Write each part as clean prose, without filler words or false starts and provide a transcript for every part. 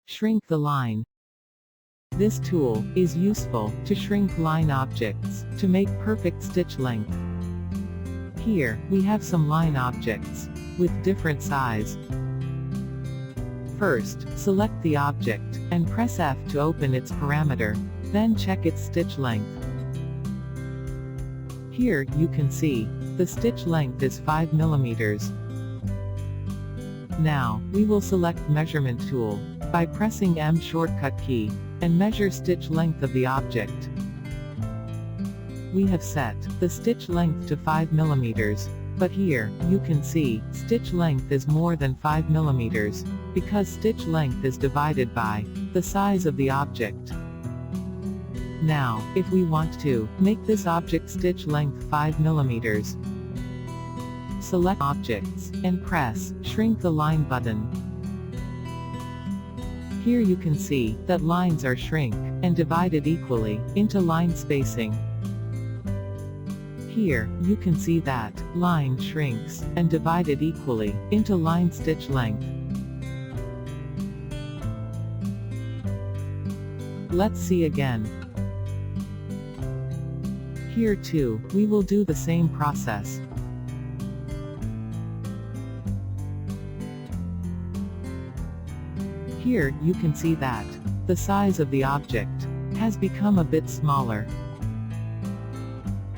Shrink the line. This tool is useful to shrink line objects to make perfect stitch length. Here, we have some line objects with different size. First, select the object and press F to open its parameter, then check its stitch length. Here, you can see the stitch length is 5 mm. Now, we will select Measurement tool by pressing M shortcut key and measure stitch length of the object. We have set the stitch length to 5 mm, but here, you can see, stitch length is more than 5 mm, because stitch length is divided by the size of the object. Now, if we want to make this object stitch length 5 mm, select Objects, and press Shrink the Line button. Here you can see that lines are shrink and divided equally into line spacing. Here, you can see that line shrinks and divided equally into line stitch length. Let's see again. Here too, we will do the same process. Here, you can see that the size of the object has become a bit smaller.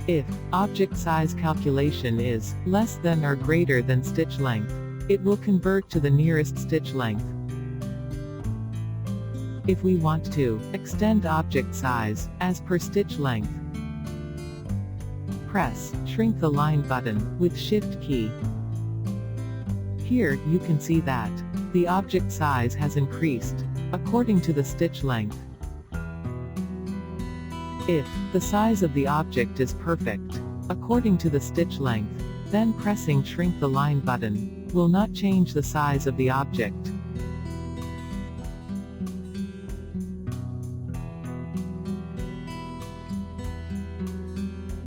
If object size calculation is less than or greater than stitch length, it will convert to the nearest stitch length. If we want to extend object size as per stitch length, press Shrink the Line button with Shift key. Here, you can see that the object size has increased according to the stitch length. If the size of the object is perfect according to the stitch length, then pressing Shrink the Line button will not change the size of the object.